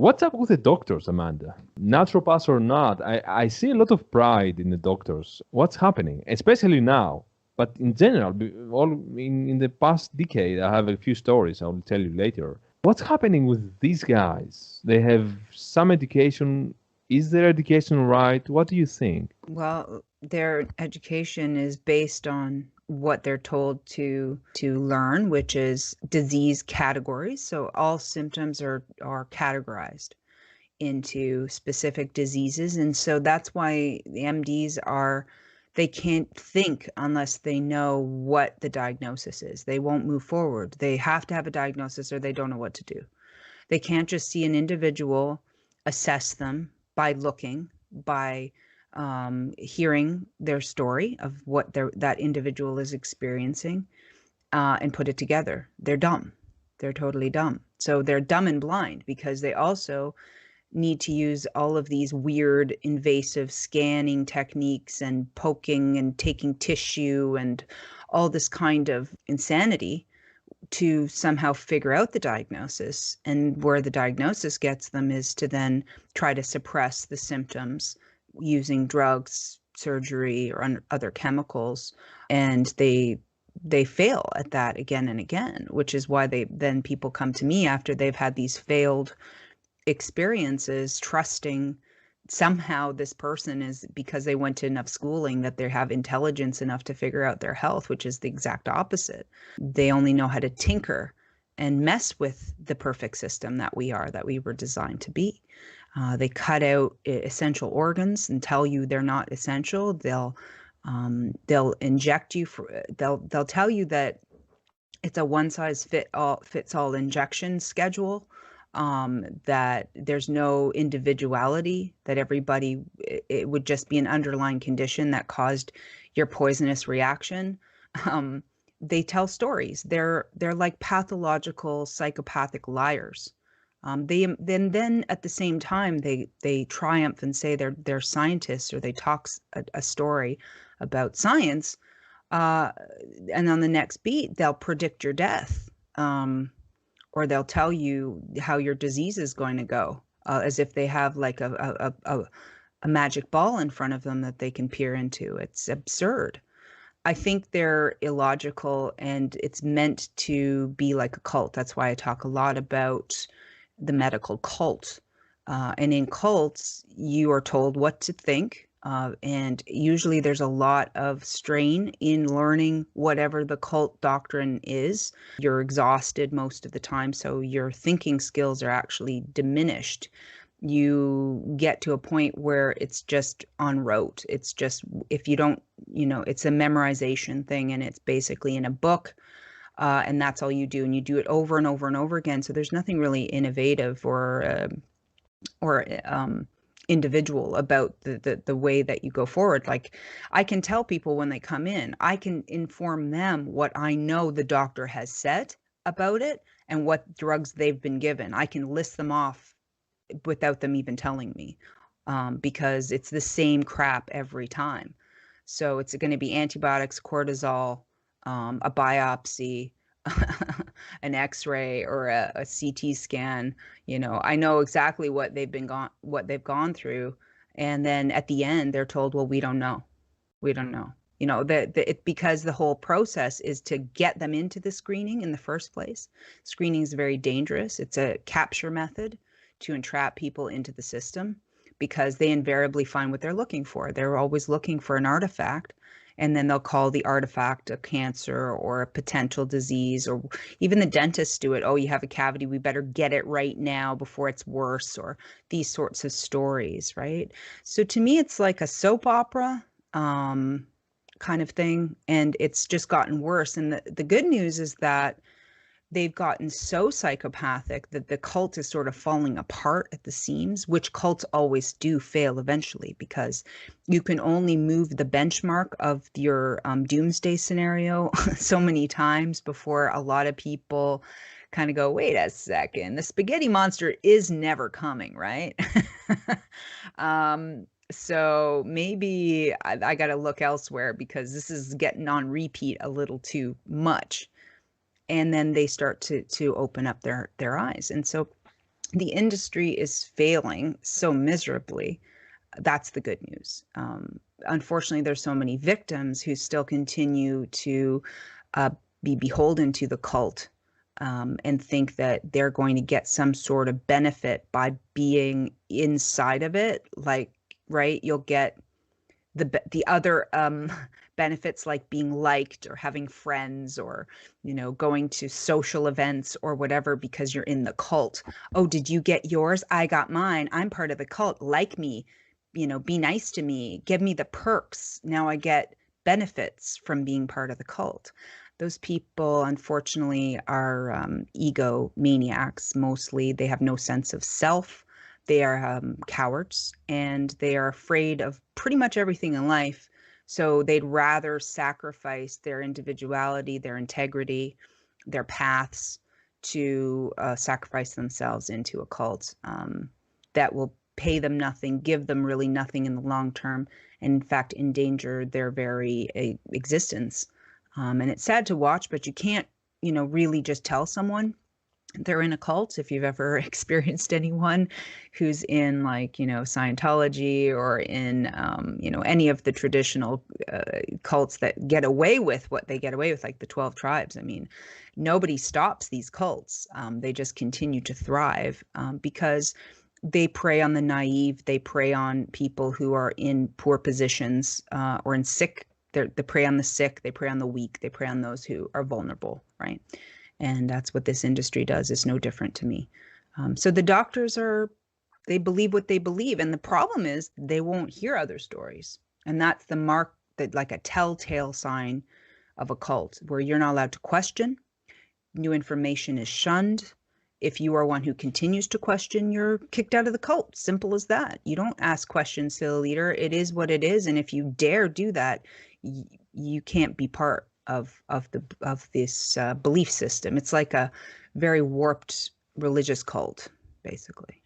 What's up with the doctors, Amanda? Naturopaths or not, I see a lot of pride in the doctors. What's happening, especially now? But in general, in the past decade, I have a few stories I will tell you later. What's happening with these guys? They have some education. Is their education right? What do you think? Well, their education is based on what they're told to learn, which is disease categories. So all symptoms are categorized into specific diseases. And so that's why the MDs they can't think unless they know what the diagnosis is. They won't move forward. They have to have a diagnosis or they don't know what to do. They can't just see an individual, assess them by looking, by hearing their story of what that individual is experiencing, and put it together. They're dumb. They're totally dumb. So they're dumb and blind because they also need to use all of these weird invasive scanning techniques and poking and taking tissue and all this kind of insanity to somehow figure out the diagnosis. And where the diagnosis gets them is to then try to suppress the symptoms using drugs, surgery, or other chemicals. And they fail at that again and again, which is why people come to me after they've had these failed experiences, trusting somehow this person is, because they went to enough schooling, that they have intelligence enough to figure out their health, which is the exact opposite. They only know how to tinker and mess with the perfect system that we were designed to be. They cut out essential organs and tell you they're not essential. They'll inject you they'll tell you that it's a one size fits all injection schedule, that there's no individuality, that it would just be an underlying condition that caused your poisonous reaction. They tell stories. They're like pathological psychopathic liars. Then at the same time they triumph and say they're scientists, or they talk a story about science, and on the next beat they'll predict your death. Or they'll tell you how your disease is going to go, as if they have like a magic ball in front of them that they can peer into. It's absurd. I think they're illogical, and it's meant to be like a cult. That's why I talk a lot about the medical cult. And in cults, you are told what to think. And usually there's a lot of strain in learning whatever the cult doctrine is. You're exhausted most of the time, so your thinking skills are actually diminished. You get to a point where it's just en route. It's just, if you don't, it's a memorization thing, and it's basically in a book. And that's all you do. And you do it over and over and over again. So there's nothing really innovative or individual about the way that you go forward. Like, I can tell people when they come in, I can inform them what I know the doctor has said about it and what drugs they've been given. I can list them off without them even telling me, because it's the same crap every time. So it's going to be antibiotics, cortisol, a biopsy, an X-ray, or a CT scan. I know exactly what they've gone through, and then at the end they're told, well, we don't know. Because the whole process is to get them into the screening in the first place. Screening is very dangerous. It's a capture method to entrap people into the system, because they invariably find what they're looking for. They're always looking for an artifact, and then they'll call the artifact a cancer or a potential disease, or even the dentists do it. Oh, you have a cavity, we better get it right now before it's worse, or these sorts of stories, right? So to me, it's like a soap opera kind of thing, and it's just gotten worse. And the good news is that they've gotten so psychopathic that the cult is sort of falling apart at the seams, which cults always do fail eventually, because you can only move the benchmark of your doomsday scenario so many times before a lot of people kind of go, wait a second, the spaghetti monster is never coming, right? So maybe I got to look elsewhere, because this is getting on repeat a little too much. And then they start to open up their eyes. And so the industry is failing so miserably. That's the good news. Unfortunately, there's so many victims who still continue to uh, be beholden to the cult, and think that they're going to get some sort of benefit by being inside of it. Like, right, you'll get the other benefits, like being liked or having friends, or going to social events or whatever, because you're in the cult. Oh, did you get yours? I got mine. I'm part of the cult. Like me, be nice to me, give me the perks. Now I get benefits from being part of the cult. Those people, unfortunately, are ego maniacs. Mostly they have no sense of self. They are cowards, and they are afraid of pretty much everything in life. So they'd rather sacrifice their individuality, their integrity, their paths, to sacrifice themselves into a cult that will pay them nothing, give them really nothing in the long term, and in fact endanger their very existence. And it's sad to watch, but you can't, really just tell someone they're in a cult. If you've ever experienced anyone who's in, like, Scientology, or in, any of the traditional cults that get away with what they get away with, like the 12 tribes. I mean, nobody stops these cults. They just continue to thrive because they prey on the naive. They prey on people who are in poor positions or in sick. They prey on the sick. They prey on the weak. They prey on those who are vulnerable, right? And that's what this industry does. It's no different to me. So the doctors they believe what they believe. And the problem is they won't hear other stories. And that's the mark, that like a telltale sign of a cult, where you're not allowed to question. New information is shunned. If you are one who continues to question, you're kicked out of the cult. Simple as that. You don't ask questions to the leader. It is what it is. And if you dare do that, you can't be part of this belief system. It's like a very warped religious cult, basically.